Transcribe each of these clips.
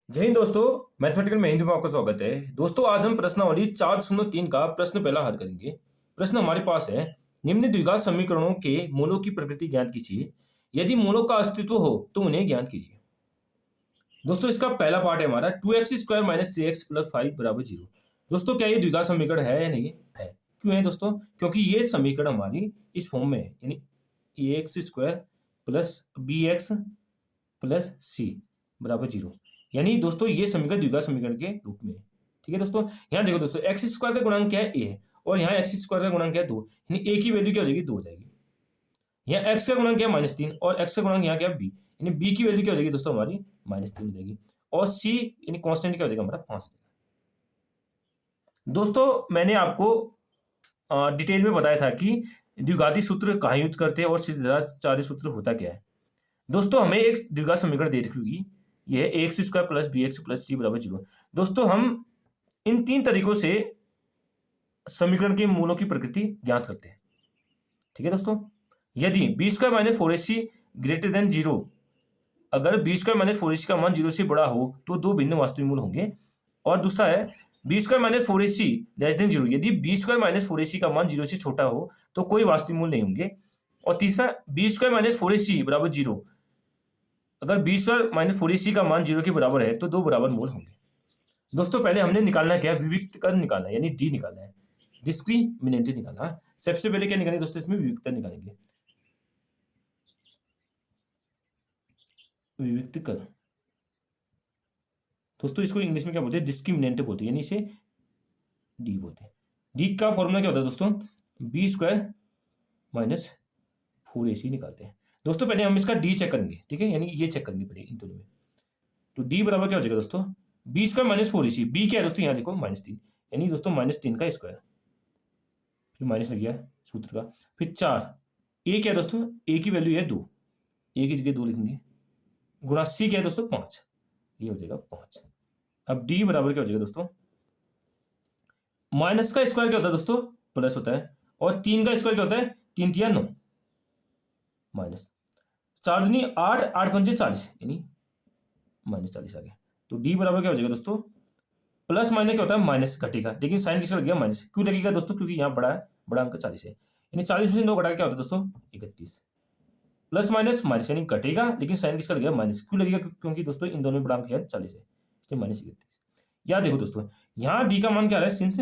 जय हिंद दोस्तों। मैथमेटिकल में हिंदी में आपका स्वागत है। दोस्तों आज हम प्रश्नावली 4.3 का प्रश्न पहला हल करेंगे। प्रश्न हमारे पास है, निम्न द्विघात समीकरणों के मूलों की प्रकृति ज्ञात कीजिए। यदि मूलों का अस्तित्व हो तो उन्हें ज्ञात कीजिए। दोस्तों इसका पहला पार्ट है हमारा 2x² - 3x + 5 = 0। दोस्तों क्या ये द्विघात समीकरण है या नहीं है? क्यों है दोस्तों? क्योंकि ये समीकरण हमारी इस फॉर्म में है, यानी ax² + bx + c = 0। यानी दोस्तों ये समीकरण द्विघात समीकरण के रूप में है। ठीक है दोस्तों, यहाँ देखो दोस्तों, एक्स स्क्वायर का गुणांक क्या है? ए है, और यहाँ एक्स स्क्वायर का गुणांक क्या है? 2। यानी ए की वैल्यू क्या हो जाएगी? 2 हो जाएगी। यहाँ एक्स का गुणांक क्या है? -3, और एक्स का गुणांक यहाँ क्या है? बी। यानी बी की वैल्यू क्या हो जाएगी दोस्तों? हमारी -3 हो जाएगी। और सी यानी कॉन्स्टेंट क्या हो जाएगा? हमारा 5 हो जाएगा। दोस्तों मैंने आपको डिटेल में बताया था कि द्विघाती सूत्र कहाँ यूज करते हैं और सिद्धांत सूत्र होता क्या है। दोस्तों हमें एक द्विघात समीकरण दे रखी होगी, यह है ax² + bx + c = 0। दोस्तों हम इन तीन तरीकों से समीकरण के मूलों की प्रकृति ज्ञात करते हैं। ठीक है दोस्तों, यदि b² - 4ac > 0, अगर b² - 4ac का मान 0 से बड़ा हो तो दो भिन्न वास्तविक मूल होंगे। और दूसरा है b² - 4ac < 0, यदि b² - 4ac का मान 0 से छोटा हो तो कोई वास्तविक मूल नहीं होंगे। और तीसरा b² - 4ac = 0, अगर b² - 4ac का मान 0 के बराबर है तो दो बराबर मूल होंगे। दोस्तों पहले हमने निकालना क्या है? विविक्तकर निकालना है, यानी डी निकालना है, डिस्क्रिमिनेंट निकालना है। सबसे पहले क्या निकालेंगे दोस्तों? इसमें विविक्तकर निकालेंगे। विविक्तकर दोस्तों इसको इंग्लिश में क्या बोलते हैं? डिस्क्रिमिनेंट बोलते हैं, यानी इसे डी बोलते हैं। डी का फॉर्मूला क्या होता है दोस्तों? b² - 4ac निकालते हैं। दोस्तों पहले हम इसका डी चेक करेंगे, ठीक है, यानी ये चेक करेंगे पहले इन दोनों में। तो डी बराबर क्या हो जाएगा दोस्तों? b² - 4ac, बी क्या है दोस्तों? यहाँ देखो -3, यानी दोस्तों -3 का स्क्वायर, फिर माइनस लग गया सूत्र का, फिर 4। ए क्या है दोस्तों? ए की वैल्यू है 2, ए की जगह 2 लिखेंगे, गुणा सी क्या है दोस्तों? 5, ये हो जाएगा 5। अब डी बराबर क्या हो जाएगा दोस्तों? माइनस का स्क्वायर क्या होता है दोस्तों? प्लस होता है, और 3 का स्क्वायर क्या होता है? 3 × 9 माइनस, 4 दूनी 8, 8 × 5 = 40, यानी -40 आ गया। तो डी बराबर क्या हो जाएगा दोस्तों? प्लस माइनस क्या होता है? माइनस घटेगा, लेकिन साइन किसका लग गया? माइनस। क्यों लगेगा दोस्तों? क्योंकि यहाँ बड़ा है, बड़ा अंक 40 है, यानी 40 में से 9 घटा के क्या होता है दोस्तों? 31। प्लस माइनस माइनस, यानी घटेगा, लेकिन साइन किसका लगेगा? माइनस। क्यों लगेगा? क्योंकि दोस्तों इन दोनों में बड़ा अंक क्या है? 40 है, इसलिए -31। या देखो दोस्तों, यहाँ डी का मान क्या आ रहा है? सिंस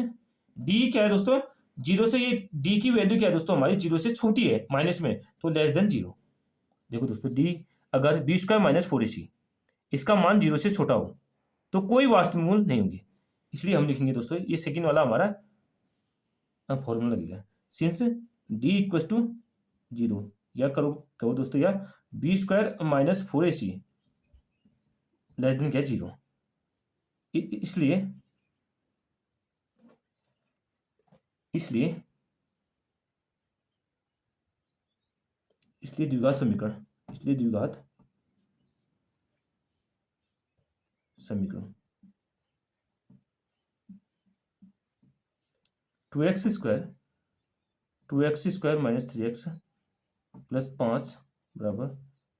डी क्या है दोस्तों? 0 से, ये डी की वैल्यू क्या है दोस्तों? हमारी 0 से छोटी है माइनस में, तो <0। देखो दोस्तों, डी अगर b² - 4ac, इसका मान 0 से छोटा हो तो कोई वास्तविक मूल नहीं होंगे। इसलिए हम लिखेंगे दोस्तों, ये सेकंड वाला हमारा फॉर्मूला लगेगा, सिंस डी = 0, या करो कहो दोस्तों, या b² - 4ac क्या है? 0। इसलिए इसलिए इसलिए द्विघात समीकरण, इसलिए द्विघात समीकरण 2x² - 3x + 5 =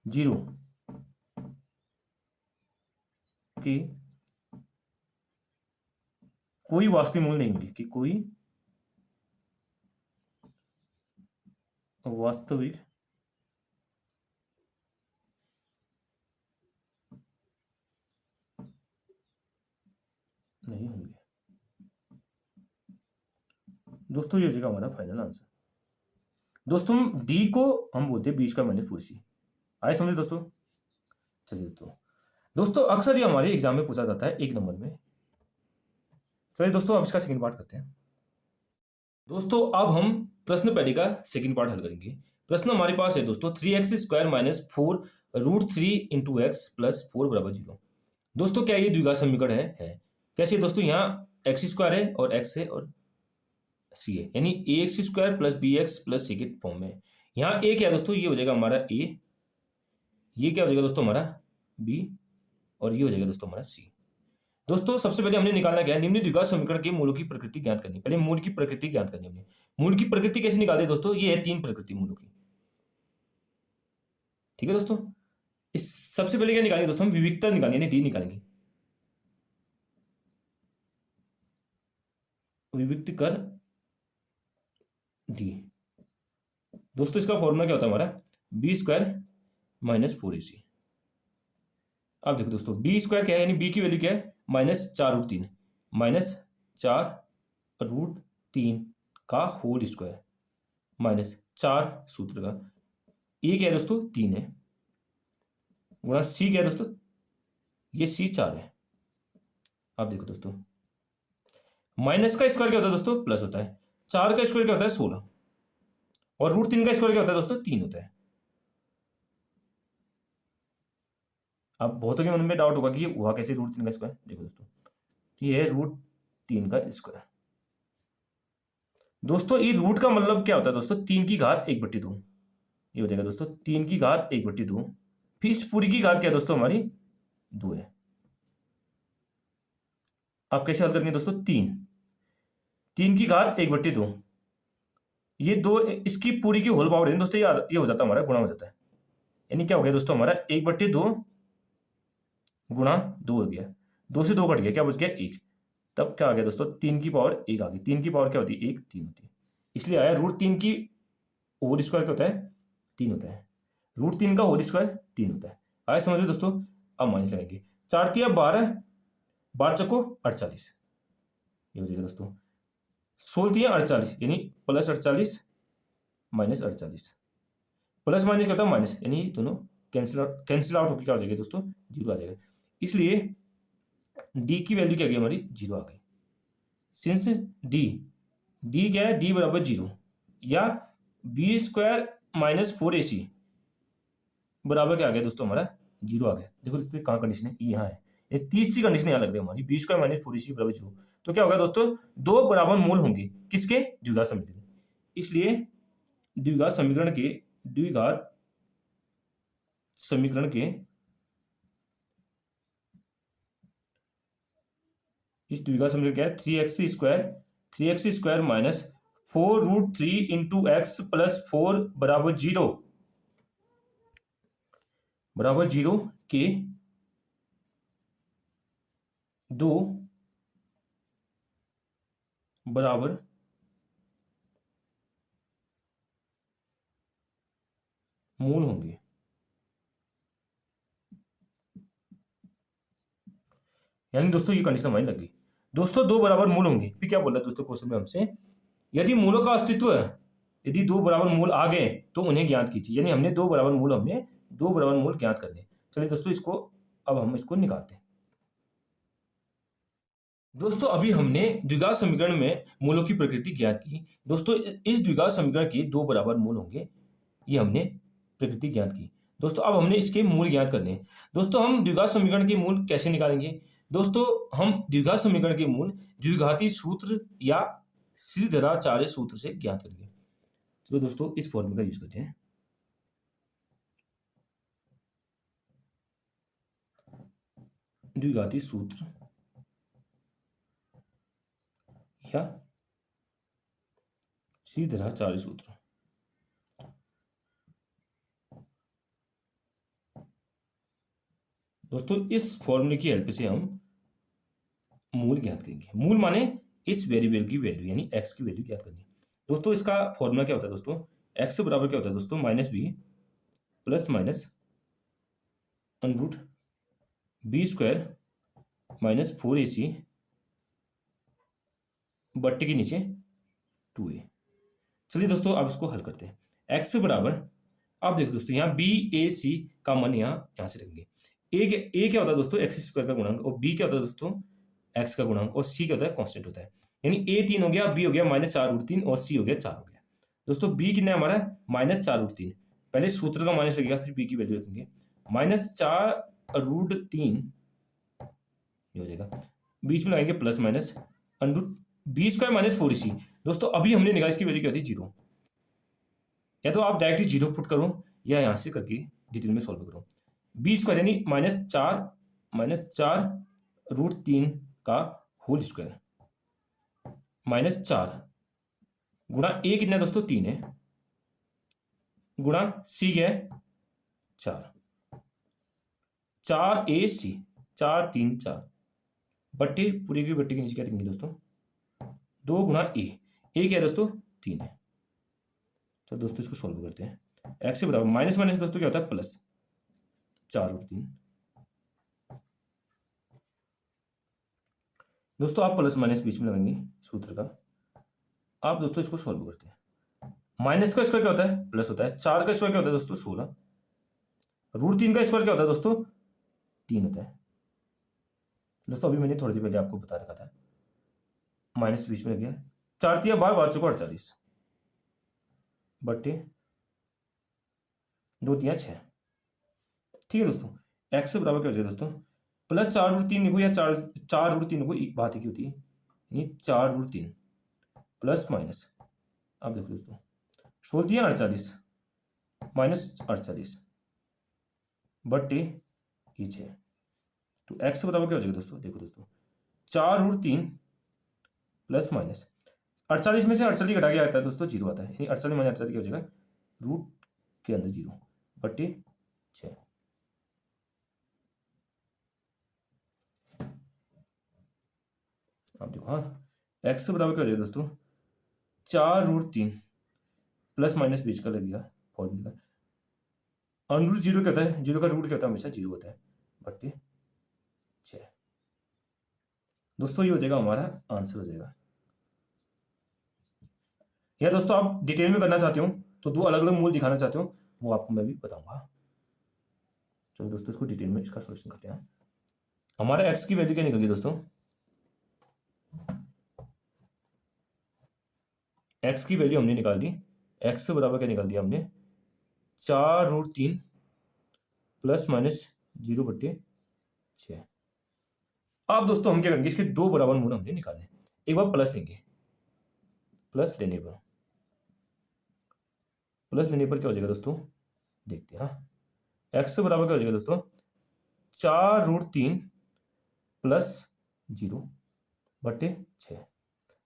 0 कि कोई वास्तविक मूल नहीं होंगे, कि कोई वास्तविक नहीं होंगे। दोस्तों ये हो जाएगा हमारा फाइनल आंसर। दोस्तों डी को हम बोलते हैं b² - 4ac। आए समझे दोस्तों? चलिए दोस्तों अक्सर ये हमारे एग्जाम में पूछा जाता है 1 नंबर में। चलिए दोस्तों अब इसका सेकंड पार्ट करते हैं। दोस्तों अब हम प्रश्न पहले का सेकंड पार्ट हल करेंगे। प्रश्न हमारे पास है दोस्तों 3x² - 4 √3 × x + 4 = 0। दोस्तों क्या ये द्विघात समीकरण है? कैसे दोस्तों? यहाँ x² है और x है और c है, यानी ax² + bx + c के फॉर्म में। यहाँ a क्या है दोस्तों? ये हो जाएगा हमारा a, ये क्या हो जाएगा दोस्तों? हमारा b, और ये हो जाएगा दोस्तों हमारा c। दोस्तों सबसे पहले हमने निकालना क्या है? निम्न द्विघात समीकरण के मूलों की प्रकृति ज्ञात करनी। पहले मूल की प्रकृति ज्ञात करनी हमने। मूल की प्रकृति कैसे निकालते हैं दोस्तों? ये है 3 प्रकृति मूलों की। ठीक है दोस्तों, इस सबसे पहले क्या निकालेंगे दोस्तों? हम विविक्तर निकालेंगे, यानी डी निकालेंगे। विभक्त कर दी। दोस्तों इसका फॉर्मूला क्या होता है हमारा, बी स्क्वायर माइनस 4ac। अब देखो दोस्तों बी स्क्वायर क्या है, यानी बी की वैल्यू क्या है, -4√3, -4√3 का होल स्क्वायर माइनस 4 सूत्र का, ये क्या है दोस्तों 3 है, गुणा सी क्या है दोस्तों, ये सी 4 है। अब देखो दोस्तों माइनस का स्क्वायर क्या होता है दोस्तों, प्लस होता है, 4 का स्क्वायर क्या होता है 16, और √3 का स्क्वायर क्या होता है दोस्तों 3 होता है। अब बहुतों के मन में डाउट होगा कि ये हुआ कैसे √3 का स्क्वायर। देखो दोस्तों ये है √3 का स्क्वायर। दोस्तों ये रूट का मतलब क्या होता है दोस्तों, 3 की घात 1/2, ये हो जाएगा दोस्तों 3 की घात 1/2, फिर इस पूरी की घात क्या है दोस्तों हमारी 2 है। आप कैसे हल करेंगे दोस्तों, 3 की घात 1/2, ये 2, इसकी पूरी की होल पावर है दोस्तों, ये हो जाता है हमारा गुणा हो जाता है, यानी क्या हो गया दोस्तों हमारा 1/2 गुणा 2 हो गया, 2 से 2 कट गया, क्या बच गया 1, तब क्या आ गया दोस्तों 3 की पावर 1 आ गई। 3 की पावर क्या होती है 1, 3 होती है, इसलिए आया √3 की होल स्क्वायर क्या होता है 3 होता है, √3 का होल स्क्वायर 3 होता है। आया समझ में दोस्तों। अब माइनस लगाएंगे, 4 तिया 12, 12 चको 48, ये हो जाएगा दोस्तों 16 तिया 48, यानी +48 -48, प्लस माइनस क्या होता है माइनस, यानी दोनों कैंसिल आउट होकर क्या हो जाएगा दोस्तों 0 आ जाएगा, इसलिए डी की वैल्यू क्या आ गई हमारी 0 आ गई। सिंस डी क्या है, डी बराबर 0, या बी स्क्वायर माइनस 4ac बराबर क्या आ गया दोस्तों हमारा 0 आ गया। देखो दोस्तों कहाँ कंडीशन है, यहाँ है, ये तीसरी कंडीशन यहाँ लग रही है हमारी, बी स्क्वायर माइनस 4ac बराबर 0। तो क्या होगा दोस्तों, दो बराबर मूल होंगे किसके, द्विघात समीकरण, इसलिए द्विघात समीकरण के द्विघात समीकरण के इस द्विघात समीकरण क्या है, 3x² minus 4√3 into x plus 4 बराबर 0 के दो बराबर मूल होंगे। यानी दोस्तों ये कंडीशन हमारी लगी, दोस्तों दो बराबर मूल होंगे, फिर क्या बोल रहा है दोस्तों क्वेश्चन में हमसे, यदि मूलों का अस्तित्व है, यदि दो बराबर मूल आ गए तो उन्हें ज्ञात कीजिए, यानी हमने दो बराबर मूल ज्ञात कर दिए। चलिए दोस्तों इसको अब हम इसको निकालते हैं। दोस्तों अभी हमने द्विघात समीकरण में मूलों की प्रकृति ज्ञात की। दोस्तों इस द्विघात समीकरण के दो बराबर मूल होंगे, ये हमने प्रकृति ज्ञात की। दोस्तों अब हमने इसके मूल ज्ञात करने हैं। दोस्तों हम द्विघात समीकरण के मूल कैसे निकालेंगे, दोस्तों हम द्विघात समीकरण के मूल द्विघाती सूत्र या श्रीधराचार्य सूत्र से ज्ञात करेंगे। चलो दोस्तों इस फॉर्मूले का यूज करते हैं। द्विघाती सूत्र या श्रीधराचार्य सूत्र। दोस्तों इस फॉर्मूले की हेल्प से हम मूल ज्ञात करेंगे। मूल माने इस वेरिएबल की वैल्यू, यानी x की वैल्यू ज्ञात करनी। दोस्तों इसका फॉर्मूला क्या होता है दोस्तों, x बराबर क्या होता है दोस्तों -b plus minus √b² minus 4ac बट्टे के नीचे 2a। चलिए दोस्तों अब इसको हल करते हैं। x बराबर, अब देखो दोस्तों यहाँ BAC का मान यहाँ से रखेंगे। a क्या होता है दोस्तों x² का गुणांक, और b क्या होता है दोस्तों x का गुणांक, और c क्या होता है कांस्टेंट होता है। यानी a 3 हो गया, b हो गया -4√3 और c हो गया 4 हो गया। दोस्तों b कितना है हमारा -4√3, पहले सूत्र का माइनस लगेगा फिर b की वैल्यू रखेंगे, -4√3 हो जाएगा, बीच में लगाएंगे plus minus √b² minus 4ac। दोस्तों अभी हमने निकाला इसकी वैल्यू क्या थी 0, या तो आप डायरेक्टली 0 पुट करो या यहाँ से करके डिटेल में सॉल्व करो। b² यानी -4√3 का होल स्क्वायर -4 गुणा a कितना दोस्तों 3 है, गुणा c क्या है 4ac 4 3 4 बट्टे पूरी की बट्टे के नीचे क्या रखेंगे दोस्तों 2 गुणा ए क्या है दोस्तों 3 है। तो दोस्तों इसको सोल्व करते हैं। एक्स के बराबर माइनस माइनस दोस्तों क्या होता है प्लस, 4√3। दोस्तों आप प्लस माइनस बीच में लगाएंगे सूत्र का। आप दोस्तों इसको सोल्व करते हैं। माइनस का स्क्वायर क्या होता है प्लस होता है, 4 का स्क्वायर क्या होता है दोस्तों 16, √3 का स्क्वायर क्या होता है दोस्तों 3 होता है। दोस्तों अभी मैंने थोड़ी देर पहले आपको बता रखा था, माइनस बीच में लग गया, 4 तिया 12, 12 चौको 48 बट्टे 2 तिया 6। ठीक है दोस्तों, एक्स बराबर क्या हो जाएगा दोस्तों प्लस 4√3 लिखो या 4√3 लिखो, एक बात ही होती है, यानी 4√3 प्लस माइनस, अब देखो दोस्तों 16 तिया 48 माइनस 48 बट्टे ये 6। तो एक्स बराबर क्या हो जाएगा दोस्तों, देखो दोस्तों 4√3 प्लस माइनस 48 में से 48 घटा के आता है दोस्तों 0 आता है, यानी 48 माइनस 48 क्या हो जाएगा रूट के अंदर 0 बट्टे 6। अब देखो हाँ, एक्स बराबर क्या हो जाएगा दोस्तों 4√3 प्लस माइनस बीच का लगेगा फॉर्मूला, अंडर 0 क्या होता है, 0 का रूट क्या होता है हमेशा 0 होता है बट्टे 6। दोस्तों ये हो जाएगा हमारा आंसर हो जाएगा। या दोस्तों आप डिटेल में करना चाहते हो तो 2 अलग अलग मूल दिखाना चाहते हो, वो आपको मैं भी बताऊंगा। चलो दोस्तों इसको डिटेल में इसका सॉल्यूशन करते हैं। हमारा एक्स की वैल्यू क्या निकल गई दोस्तों, एक्स की वैल्यू हमने निकाल दी, एक्स बराबर क्या निकाल दिया हमने 4√3 प्लस माइनस 0 बट्टे 6। अब दोस्तों हम क्या करेंगे, इसके 2 बराबर मूल हमने निकालने, एक बार प्लस लेंगे, प्लस लेने पर क्या हो जाएगा दोस्तों देखते हैं। हाँ, एक्स बराबर क्या हो जाएगा दोस्तों 4√3 प्लस 0 बट्टे 6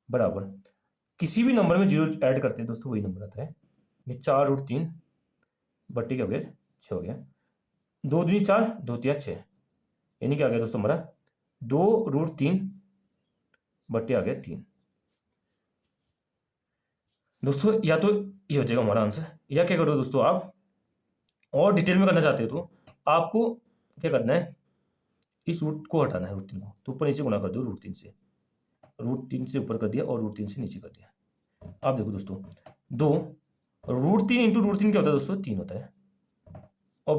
बराबर, किसी भी नंबर में 0 ऐड करते हैं दोस्तों वही नंबर आता है। ये 4√3 बट्टे क्या हो गया 6 हो गया, 2 दूनी 4 2 तिया 6, यानी क्या आ गया दोस्तों हमारा 2√3 बट्टे आ गया 3। दोस्तों या तो ये हो जाएगा हमारा आंसर, या क्या करो दोस्तों आप और डिटेल में करना चाहते हो तो आपको क्या करना है, इस रूट को हटाना है √3 को, तो ऊपर नीचे गुणा कर दो √3 से, √3 से ऊपर कर दिया और √3 से नीचे कर दिया। आप देखो दोस्तों 2 √3 इंटू √3 क्या होता है दोस्तों 3 होता है, और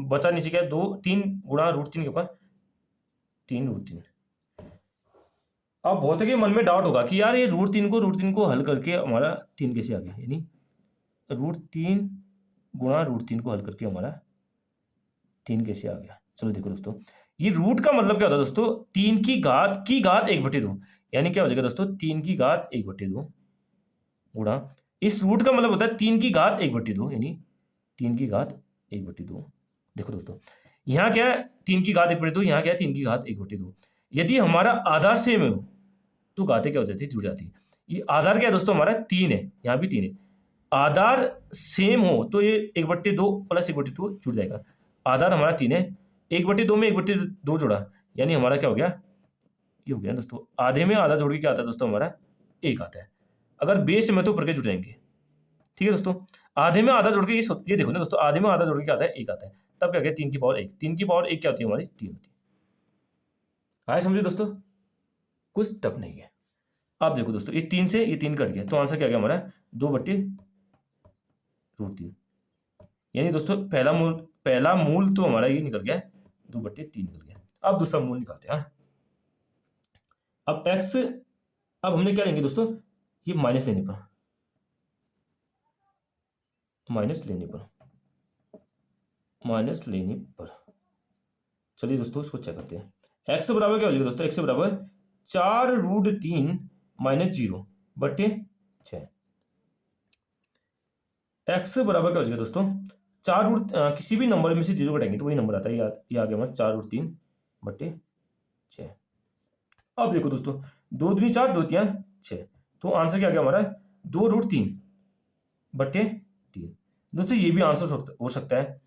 बचा नीचे क्या है 2 3 गुणा √3 के ऊपर 3√3। अब बहुत के मन में डाउट होगा कि यार ये √3 को हल करके हमारा 3 कैसे आ गया, यानी √3 गुणा √3 को हल करके हमारा 3 कैसे आ गया। चलो देखो दोस्तों, ये रूट का मतलब क्या होता है दोस्तों 3 की घात 1/2, यानी क्या हो जाएगा दोस्तों 3 की घात 1/2 गुणा, इस रूट का मतलब होता है 3 की घात 1/2, यानी 3 की घात 1/2। देखो दोस्तों यहाँ क्या है 3 की घात 1/2, यहाँ क्या है 3 की घात 1/2। यदि हमारा आधार सेम है तो घातें क्या हो जाती है जुड़ जाती है। ये आधार क्या है दोस्तों हमारा 3 है, यहाँ भी 3 है, आधार सेम हो तो ये 1/2 प्लस 1/2 जुड़ जाएगा। आधार हमारा 3 है, 1/2 में 1/2 जोड़ा, यानी हमारा क्या हो गया, ये हो गया दोस्तों आधे में आधा जोड़ के क्या आता है दोस्तों हमारा 1 आता है। अगर बेस में तो ऊपर के जुड़ जाएंगे। ठीक है दोस्तों, आधे में आधा जोड़ के ये देखो ना दोस्तों, आधे में आधा जोड़ के क्या आता है 1 आता है, तब क्या गया 3 की पावर 1, 3 की पावर 1 क्या होती है हमारी 3 होती है। आए समझे दोस्तों, कुछ टफ नहीं है। आप देखो दोस्तों ये 3 से ये 3 कट गया, तो आंसर क्या गया हमारा 2/√3, यानी दोस्तों पहला मूल तो हमारा ये निकल गया 2/3 निकल गया। अब दूसरा मूल निकालते हैं। अब x, अब हमने क्या लेंगे दोस्तों, ये माइनस लेने पर चलिए दोस्तों इसको चेक करते हैं। x बराबर क्या हो जाएगा दोस्तों, x बराबर 4√3 माइनस 0 बट्टे 6। x बराबर क्या हो जाएगा दोस्तों किसी भी नंबर में से 0 घटाएंगे तो वही नंबर आता है, ये आ गया हमारा 4√3 बट्टे 6। अब देखो दोस्तों 2 दूनी 4 2 तिया 6, तो आंसर क्या गया हमारा 2√3 बट्टे 3। दोस्तों ये भी आंसर हो सकता है,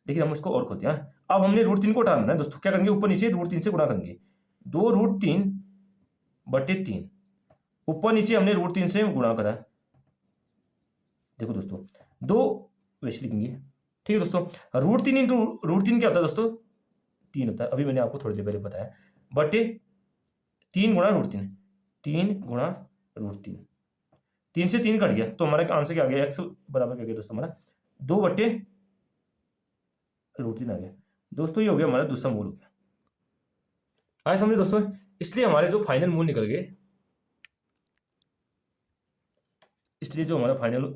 लेकिन हम इसको और खोलते हैं। अब हमने √3 को हटाना है दोस्तों, क्या करेंगे ऊपर नीचे √3 से गुणा करेंगे, 2√3 बट्टे 3, ऊपर नीचे हमने √3 से गुणा करा। देखो दोस्तों, दो वैसे लिखेंगे, ठीक है दोस्तों। √3 इंटू √3 क्या होता है दोस्तों? 3 होता है। अभी मैंने आपको थोड़ी देर पहले बताया, बटे 3 गुणा √3, 3 गुणा √3, 3 से 3 कट गया तो हमारा आंसर क्या आ गया? x बराबर क्या गया दोस्तों? हमारा 2 बटे √3 आ गया दोस्तों। ये हो गया हमारा दूसरा मूल हो गया। आए समझे दोस्तों? इसलिए हमारे जो फाइनल मूल निकल गए, इसलिए जो हमारा फाइनल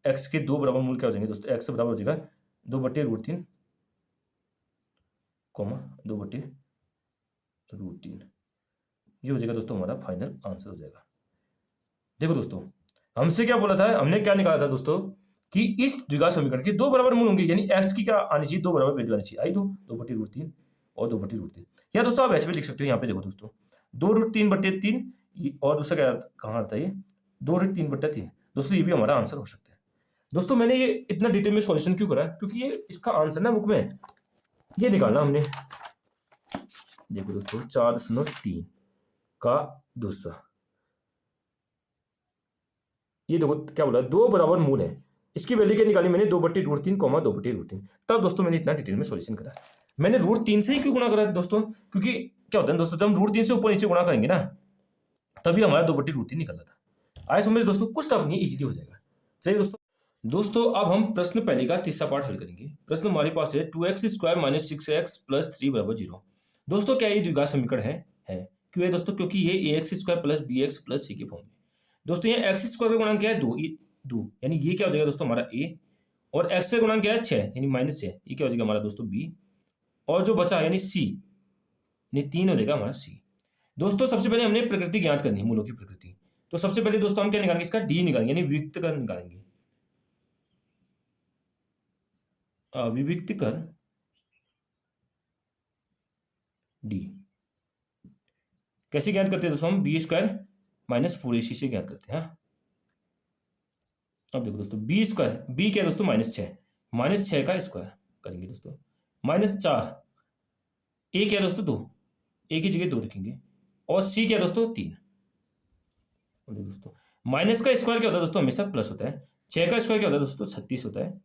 x के 2 बराबर मूल क्या हो जाएंगे दोस्तों? x बराबर हो जाएगा 2 बटे √3, 2 बटे √3। ये हो जाएगा दोस्तों हमारा फाइनल आंसर हो जाएगा। देखो दोस्तों, हमसे क्या बोला था, हमने क्या निकाला था दोस्तों कि इस द्विघात समीकरण के 2 बराबर मूल होंगे, यानी x की क्या आनी चाहिए? 2 बराबर वैल्यू आनी चाहिए। आई 2 बटे √3 और 2 बटे √3। या दोस्तों आप ऐसे भी लिख सकते हो, यहाँ पे देखो दोस्तों, 2 √3 बटे 3 और दूसरा क्या कहाँ आता है? ये 2 √3 बटे 3। दोस्तों ये भी हमारा आंसर हो सकता है। दोस्तों मैंने ये इतना डिटेल में सॉल्यूशन क्यों करा? क्योंकि ये इसका आंसर ना बुक में ये निकालना हमने। देखो दोस्तों 4.3 का दूसरा, ये देखो क्या बोला? 2 बराबर मूल है, इसकी वैल्यू क्या निकाली मैंने? 2 बटे √3, 2 बटे √3। तब दोस्तों मैंने इतना डिटेल में सॉल्यूशन करा। मैंने √3 से ही क्यों गुणा करा दोस्तों? क्योंकि क्या होता है दोस्तों, जब हम √3 से ऊपर नीचे गुणा करेंगे ना, तभी हमारा 2 बटे √3 निकल रहा था। आए समझ दोस्तों? कुछ टफ नहीं, इजीली हो जाएगा। चलिए दोस्तों अब हम प्रश्न पहले का तीसरा पार्ट हल करेंगे। प्रश्न हमारे पास है 2x² - 6x + 3 = 0। दोस्तों क्या ये द्विघात समीकरण है? क्यों है दोस्तों? क्योंकि ये ax² + bx + c के फॉर्म में। दोस्तों ये x² का गुणांक क्या है? 2, यानी ये क्या हो जाएगा दोस्तों हमारा a, और x का गुणांक क्या है? 6, यानी -6, ये क्या हो जाएगा हमारा दोस्तों b, और जो बचा यानी c, यानी 3 हो जाएगा हमारा c। दोस्तों सबसे पहले हमने प्रकृति ज्ञात करनी है, मूलों की प्रकृति। तो सबसे पहले दोस्तों हम क्या निकालेंगे? इसका d निकालेंगे, यानी विविक्तकर निकालेंगे। विविक्तकर d कैसे ज्ञात करते हैं दोस्तों? हम b² - 4ac से ज्ञात करते हैं। अब देखो दोस्तों b² b क्या है दोस्तों? -6 का स्क्वायर करेंगे दोस्तों, -4, a क्या है दोस्तों? 2, a की जगह 2 रखेंगे, और c क्या है दोस्तों? 3। दोस्तों माइनस का स्क्वायर क्या होता है दोस्तों? हमेशा प्लस होता है। 6 का स्क्वायर क्या होता है दोस्तों? 36 होता है।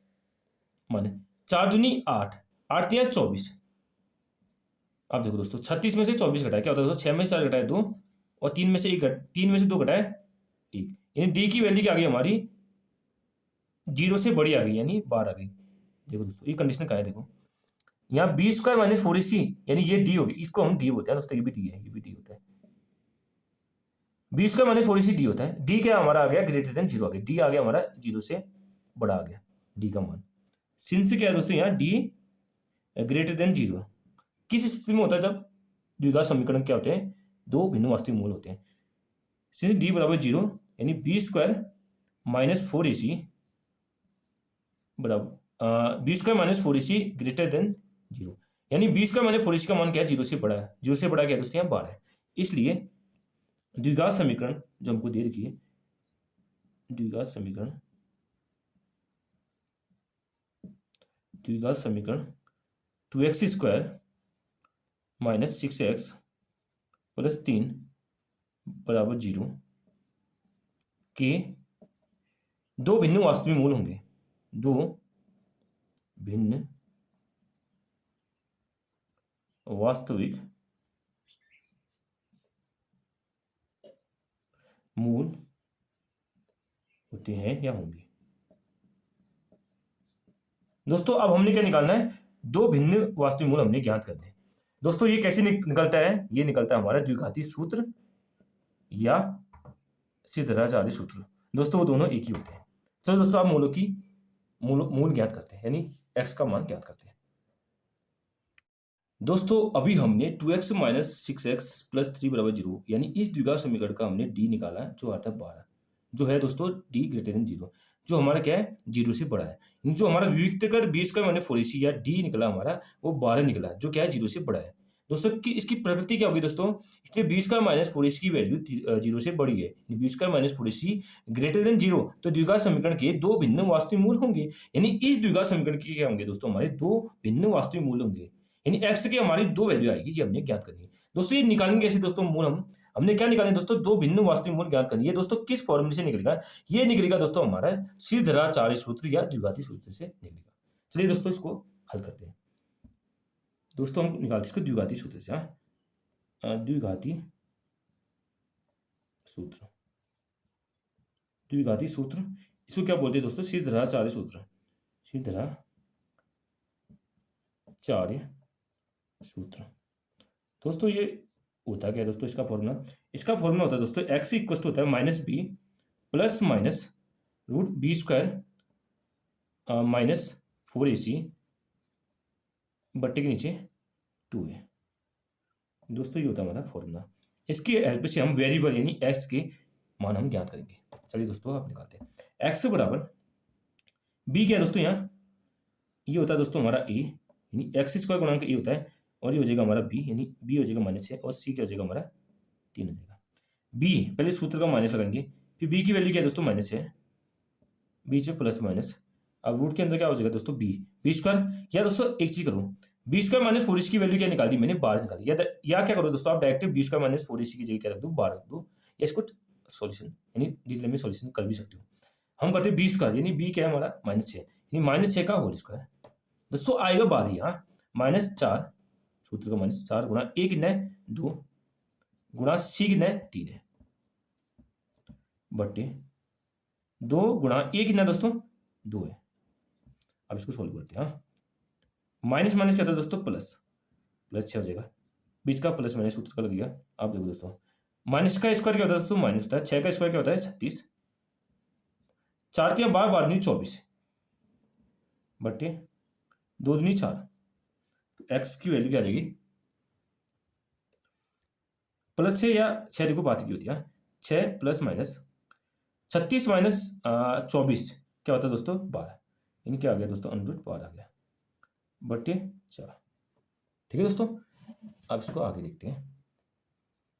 माने 4 दूनी 8, 8 तिया 24। अब देखो दोस्तों 36 में से 24 घटाए क्या होता है दोस्तों? 6 में से 4 घटाए 2, और 3 में से 2 घटाए 1, यानी डी की वैल्यू क्या आ गई हमारी? 0 से बड़ी आ गई, यानी 12 आ गई। देखो दोस्तों ये कंडीशन क्या है? देखो यहाँ b² - 4ac, यानी ये डी होगी, इसको हम डी बोलते हैं दोस्तों। ये भी डी है, ये भी डी होता है। b² - 4ac डी होता है। डी क्या हमारा आ गया? >0 आ गया। डी आ गया हमारा 0 से बड़ा आ गया, डी का मान। सिंस क्या है दोस्तों? यहाँ डी >0 किस स्थिति में होता है? जब द्विघात समीकरण क्या होते हैं? 2 भिन्न वास्तविक मूल होते हैं। सिंस डी बराबर 0, यानी b² - 4ac बराबर b² - 4ac >0, यानी b² - 4ac का मान क्या है? 0 से बड़ा है। 0 से बड़ा क्या है दोस्तों? यहाँ 12 है। इसलिए द्विघात समीकरण जो हमको दे रखी है, द्विघात समीकरण 2x² - 6x + 3 = 0 के 2 भिन्न वास्तविक मूल होंगे। 2 भिन्न वास्तविक मूल होते हैं या होंगे। दोस्तों अब हमने क्या निकालना है? 2 भिन्न वास्तविक मूल हमने ज्ञात करने हैं। दोस्तों ये कैसे निकलता है? ये निकलता है हमारा द्विघाती सूत्र या सिद्धांत सूत्र। दोस्तों वो दोनों एक ही होते हैं। चलो दोस्तों आप मूलों की मूल ज्ञात करते हैं, यानी x का मान ज्ञात करते हैं। दोस्तों अभी हमने 2x - 6x + 3 = 0, यानी इस द्विघात समीकरण का हमने d निकाला, जो आता है 12, जो है दोस्तों d >0, जो हमारा क्या है? 0 से बड़ा है। जो हमारा विविक्तकर b² - 4ac या d निकला हमारा, वो 12 निकला, जो क्या है? 0 से बड़ा है। दोस्तों इसकी प्रकृति क्या होगी दोस्तों? इसलिए b² - 4ac की वैल्यू 0 से बड़ी है, b² - 4ac >0, तो द्विघात समीकरण के 2 भिन्न वास्तविक मूल होंगे। यानी इस द्विघात समीकरण के क्या होंगे दोस्तों? हमारे 2 भिन्न वास्तविक मूल होंगे, यानी x की हमारी 2 वैल्यू आएगी, ये हमने ज्ञात करनी है। दोस्तों ये निकालेंगे ऐसे दोस्तों मूल हम हमने क्या निकाले दोस्तों, दो भिन्न वास्तविक मूल ज्ञात करनी है दोस्तों। किस फॉर्मूले से निकलेगा, ये निकलेगा दोस्तों हमारा सीधराचार्य सूत्र या द्विघाती सूत्र से निकलेगा। चलिए दोस्तों इसको हल करते हैं। दोस्तों हम निकालते इसको द्विघाती सूत्र से। द्विघाती सूत्र, द्विघाती सूत्र इसको क्या बोलते हैं दोस्तों, सीधराचार्य सूत्र, सीधराचार्य सूत्र। दोस्तों ये होता क्या है दोस्तों, इसका फॉर्मूला होता है दोस्तों एक्स इक्वल टू होता है minus B plus minus root B square minus 4ac बट्टे के नीचे 2a। दोस्तों ये होता है हमारा फॉर्मूला। इसकी हेल्प से हम वेरिएबल यानी एक्स के मान हम ज्ञात करेंगे। चलिए दोस्तों आप निकालते हैं। एक्स बराबर बी क्या है दोस्तों, यहाँ ये होता है दोस्तों हमारा ए यानी एक्स स्क्वायर गुणांक ए होता है, और ये हो जाएगा हमारा बी यानी बी हो जाएगा -6 और सी क्या हो जाएगा हमारा 3 हो जाएगा। बी पहले सूत्र का माइनस लगाएंगे, फिर बी की वैल्यू क्या है दोस्तों -6, बीच में प्लस माइनस, अब रूट के अंदर क्या हो जाएगा दोस्तों बी स्क्वायर। या दोस्तों एक चीज करो, बी स्क्वायर माइनस 4ac की वैल्यू क्या निकाल दी मैंने, 12 निकाली। या क्या करो दोस्तों, आप direct B square minus 4ac की जगह क्या रख दो 12 रख दो, या इसको सॉल्यूशन यानी डिटेल में सॉल्यूशन कर भी सकते हो। हम करते हैं बी स्क्वायर यानी बी क्या है हमारा -6 यानी -6 का होल स्क्वायर दोस्तों आएगा 12। यहाँ -4 सूत्र का -4 गुणा ए कितना है 2 गुणा सी कितना है 3 है बट्टे 2 गुणा ए कितना दोस्तों 2 है। अब इसको सोल्व करते हैं। माइनस माइनस क्या था दोस्तों प्लस 6 हो जाएगा, बीच का प्लस माइनस सूत्र का लगेगा। आप देखो दोस्तों माइनस का स्क्वायर क्या होता है दोस्तों माइनस होता है, 6 का स्क्वायर क्या होता है 36, 4 3 12 12 24 बट्टे 2 दूनी 4। तो एक्स की वैल्यू क्या आ जाएगी +6 या 6 देखो बात की होती है 6 प्लस माइनस 36 माइनस 24 क्या होता है दोस्तों 12 यानी क्या आ गया दोस्तों √12 आ गया बट्टे 4। ठीक है दोस्तों, अब इसको आगे देखते हैं।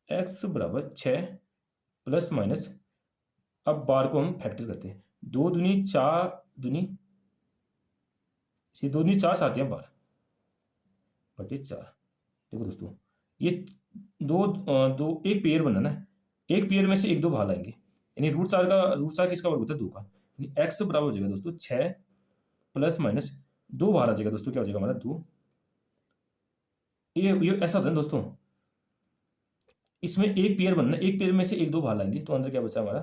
x बराबर 6 प्लस माइनस, अब 12 को हम फैक्टर करते हैं, 2 दूनी 4 दूनी 2 दूनी 4 साथ हैं 12 बट्टे 4। देखो दोस्तों ये दो एक पेयर बनाना है, एक पेयर में से एक दो बाहर लाएंगे यानी √4 किसका वर्ग होता है 2 का, यानी x बराबर हो जाएगा दोस्तों 6 प्लस माइनस 2 बाहर आ जाएगा दोस्तों क्या हो जाएगा हमारा 2। ये ऐसा होता है दोस्तों, इसमें एक पेयर बनना, एक पेयर में से एक दो बाहर लाएंगे तो अंदर क्या बचा हमारा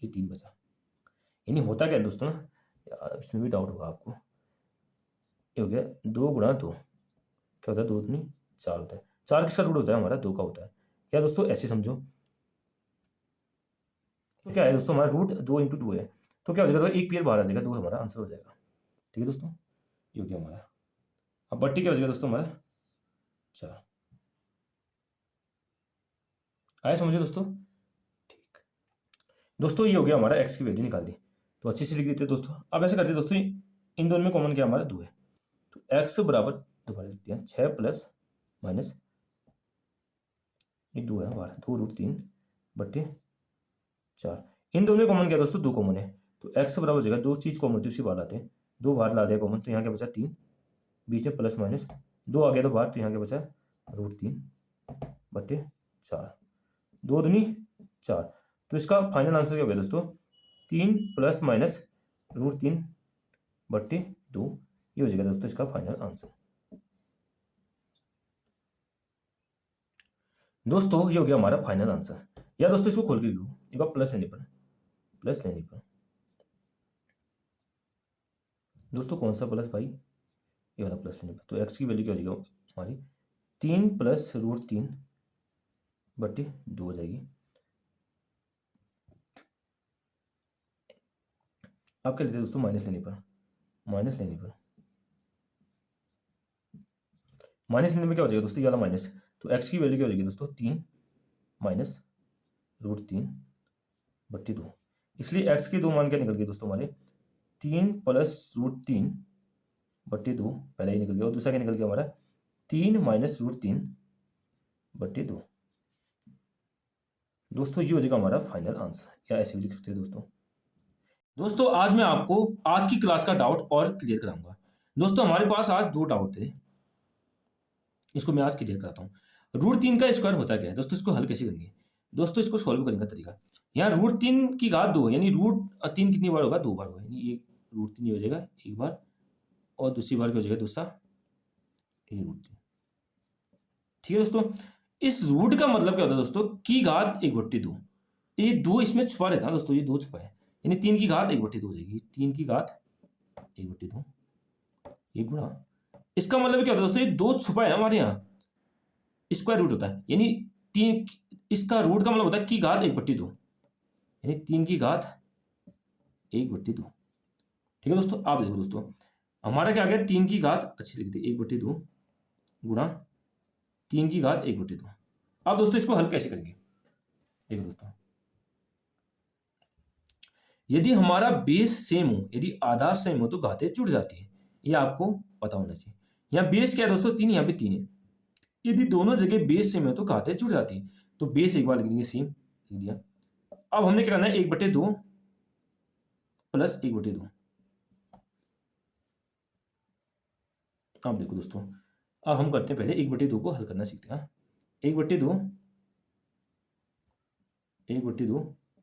ये 3 बचा। यानी होता क्या है दोस्तों ना यार, इसमें भी डाउट होगा आपको। ये हो गया 2 गुणा 2 क्या होता है 2 दूनी 4 होता है, 4 किसका रूट होता है हमारा 2 का होता है। क्या दोस्तों ऐसे समझो, तो क्या है दोस्तों हमारा √2 × 2 है तो क्या हो जाएगा, तो एक पेयर बाहर आ जाएगा 2 हमारा आंसर हो जाएगा। ठीक है दोस्तों, ये हो गया हमारा। अब बट्टी क्या हो जाएगा दोस्तों हमारा 4। आया समझो दोस्तों। ठीक दोस्तों, ये हो गया हमारा x की वैल्यू निकाल दी, तो अच्छे से लिख देते हैं दोस्तों। अब ऐसे करते हैं दोस्तों, इन दोनों में कॉमन क्या हमारा 2 है, तो x बराबर दोबारा लिखते हैं 6 प्लस माइनस ये 2 है हमारा 2√3 बट्टे 4। इन दोनों में कॉमन क्या दोस्तों 2 कॉमन है, तो x बराबर हो जाएगा 2 चीज कॉमन होती है उसी बाहर लाते हैं, 2 बाहर ला दिया कॉमन तो यहाँ क्या बचा 3, बीच में प्लस माइनस 2 आ गया तो बाहर, तो यहाँ क्या बचा √3 बट्टे 4, 2 दूनी 4। तो इसका फाइनल आंसर क्या हो गया दोस्तों 3 प्लस माइनस √3 बट्टे 2, ये हो जाएगा दोस्तों इसका फाइनल आंसर। दोस्तों ये हो गया हमारा फाइनल आंसर। या दोस्तों इसको खोल के लो, एक बार प्लस लेने पर दोस्तों कौन सा प्लस भाई, ये वाला प्लस लेने पर, तो x की वैल्यू क्या हो जाएगी हमारी 3 प्लस √3 बट्टे 2 हो जाएगी। आप क्या लेते हैं दोस्तों माइनस लेने पर माइनस लेने में क्या हो जाएगा दोस्तों ये वाला माइनस, तो x की वैल्यू क्या हो जाएगी दोस्तों 3 माइनस √3 बट्टे 2, इसलिए x के दो मान क्या निकल गए दोस्तों हमारे 3 प्लस √3 बट्टे 2 पहले ही निकल गया, और दूसरा क्या निकल गया हमारा 3 माइनस √3 बट्टे 2। दोस्तों ये हो जाएगा हमारा फाइनल आंसर, या ऐसे भी लिख सकते हैं दोस्तों आज मैं आपको आज की क्लास का डाउट और क्लियर कराऊंगा। दोस्तों हमारे पास आज 2 डाउट थे, इसको मैं आज क्लियर कराता हूँ। √3 का स्क्वायर होता क्या है दोस्तों, इसको हल कैसे करेंगे। दोस्तों इसको सॉल्व करने का तरीका, यहाँ √3 की घात 2 यानी √3 कितनी बार होगा, 2 बार होगा, यानी एक √3 हो जाएगा एक बार, और दूसरी बार क्या हो जाएगा दूसरा ये √3। ठीक है दोस्तों, इस रूट का मतलब क्या होता है दोस्तों, की घात 1/2। ये 2 इसमें छुपा रहता है दोस्तों, ये 2 छुपा है, यानी 3 की घात 1/2 हो जाएगी, 3 की घात 1/2 ये गुणा, इसका मतलब क्या होता है दोस्तों, ये 2 छुपा है हमारे यहाँ, स्क्वायर रूट होता है, यानी 3, इसका रूट का मतलब होता है की घात 1/2, यानी 3 की घात 1/2। ठीक है दोस्तों, आप देखो दोस्तों हमारा क्या आ गया, 3 की घात अच्छी लिखते 1/2 गुणा 3 की घात 1/2। अब दोस्तों इसको हल कैसे करेंगे, देखो दोस्तों, यदि हमारा बेस सेम हो, यदि आधार सेम हो तो घातें जुड़ जाती है, ये आपको पता होना चाहिए। यहाँ बेस क्या है दोस्तों, 3, यहाँ पे 3 है, यदि दोनों जगह बेस सेम है तो घातें जुड़ जाती है, तो बेस एक बार लिख देंगे सेम, लिख दिया। अब हमने क्या करना है, 1/2 प्लस 1/2। अब देखो दोस्तों, अब हम करते हैं पहले 1/2 को हल करना सीखते हैं। 1/2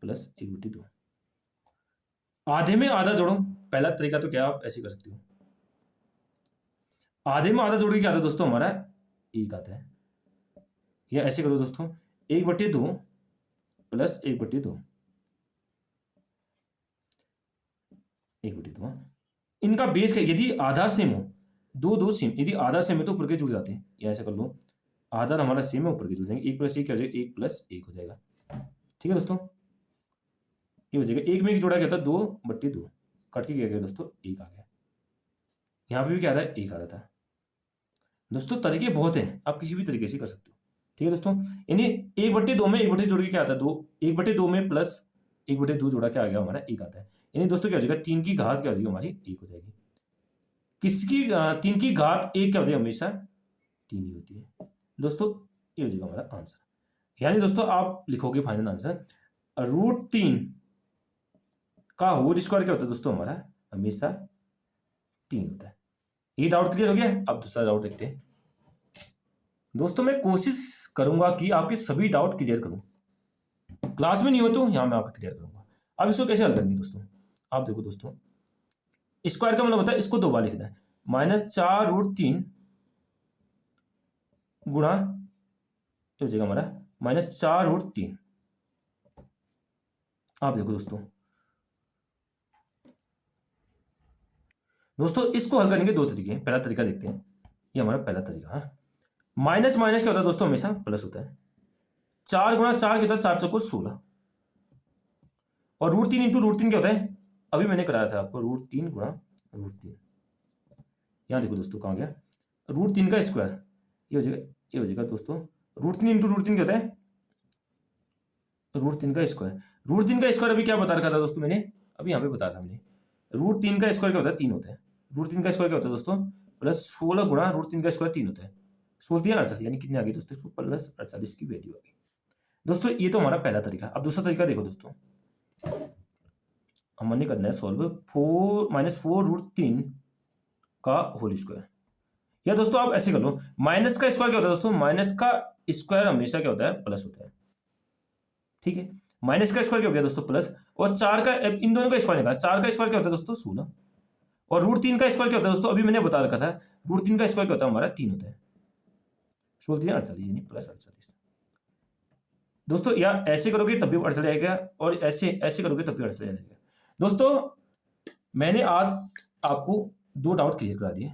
प्लस 1/2, आधे में आधा जोड़ो, पहला तरीका तो क्या आप ऐसे कर सकते हो, आधे में आधा जोड़ के क्या आता है दोस्तों, हमारा 1 आता है, या ऐसे करो दोस्तों 1/2 प्लस 1/2, 1/2। इनका बेस क्या, यदि आधार सेम हो, दो सेम, यदि आधार सेम है तो ऊपर के जुड़ जाते हैं, या ऐसा कर लो आधार हमारा सेम है, ऊपर के जुड़ जाएंगे, 1 + 1 क्या हो जाएगा, 1 + 1 हो जाएगा। ठीक है दोस्तों, ये हो जाएगा, 1 में 1 जोड़ा क्या था, 2/2, कट के क्या गया दोस्तों, 1 आ गया, यहाँ पे भी क्या आ रहा है, 1 आ रहा था। दोस्तों तरीके बहुत हैं, आप किसी भी तरीके से कर सकते हो। ठीक है दोस्तों, यानी 1/2 में 1/2 जोड़ के क्या आता है, 2, 1/2 में प्लस 1/2 जोड़ा क्या आ गया हमारा, 1 आता है, यानी दोस्तों क्या हो जाएगा, 3 की घात क्या हो जाएगी हमारी, 1 हो जाएगी। किसकी 3 की घात 1 क्या होती है, हमेशा 3 ही होती है। दोस्तों ये हो जाएगा हमारा आंसर, यानी दोस्तों आप लिखोगे फाइनल आंसर, √3 का होल स्क्वायर क्या होता है दोस्तों, हमारा हमेशा 3 होता है। ये डाउट क्लियर हो गया, अब दूसरा डाउट देखते हैं। दोस्तों मैं कोशिश करूंगा कि आपके सभी डाउट क्लियर करूं, क्लास में नहीं हो तो यहां मैं आपको क्लियर करूंगा। अब इसको कैसे हल करेंगे दोस्तों, आप देखो दोस्तों, स्क्वायर का मतलब होता है, इसको 2 बार लिखना है, -4√3 गुणा ये हो जाएगा हमारा -4√3। आप देखो दोस्तों इसको हल करने के 2 तरीके हैं, पहला तरीका देखते हैं, ये हमारा पहला तरीका है। माइनस माइनस क्या होता है दोस्तों, हमेशा प्लस होता है, 4 गुणा 4 क्या होता है, 4 चौको 16, और √3 इंटू √3 क्या होता है, अभी मैंने कराया था आपको, √3 गुणा √3। यहाँ देखो दोस्तों कहाँ गया, √3 का स्क्वायर, ये हो जाएगा दोस्तों, √3 इंटू √3 क्या होता है, √3 का स्क्वायर। √3 का स्क्वायर अभी क्या बता रखा था दोस्तों मैंने, अभी यहाँ पे बताया था मैंने, √3 का स्क्वायर क्या होता है, 3 होता है, √3 का स्क्वायर क्या होता है दोस्तों, प्लस 16 गुणा √3 का स्क्वायर 3 होता है, 16 48, यानी कितने आ गई दोस्तों, इसको प्लस 48 की वैल्यू आ गई। दोस्तों ये तो हमारा पहला तरीका। अब दूसरा तरीका देखो दोस्तों, हमने करना है सॉल्व 4 - 4√3 का होल स्क्वायर, या दोस्तों आप ऐसे कर लो, माइनस का स्क्वायर क्या होता है दोस्तों, माइनस का स्क्वायर हमेशा क्या होता है, प्लस होता है। ठीक है, माइनस का स्क्वायर क्या हो गया दोस्तों, प्लस, और 4 का, इन दोनों का स्क्वायर निकाला, 4 का स्क्वायर क्या होता है दोस्तों, 16, और √3 का स्क्वायर क्या होता है दोस्तों, अभी मैंने बता रखा था, √3 का स्क्वायर क्या होता है हमारा, 3 होता है, 16 48 यानी प्लस 48। दोस्तों या ऐसे करोगे तब भी 48 आएगा, और ऐसे ऐसे करोगे तब भी 48 आएगा। दोस्तों मैंने आज आपको 2 डाउट क्लियर करा दिए,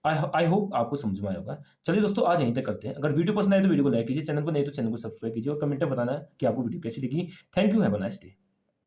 आई होप आपको समझ में आया होगा। चलिए दोस्तों आज यहीं तक करते हैं, अगर वीडियो पसंद आए तो वीडियो को लाइक कीजिए, चैनल पर नहीं तो चैनल को सब्सक्राइब कीजिए, और कमेंट में बताना कि आपको वीडियो कैसी लगी। Thank you, have a nice day.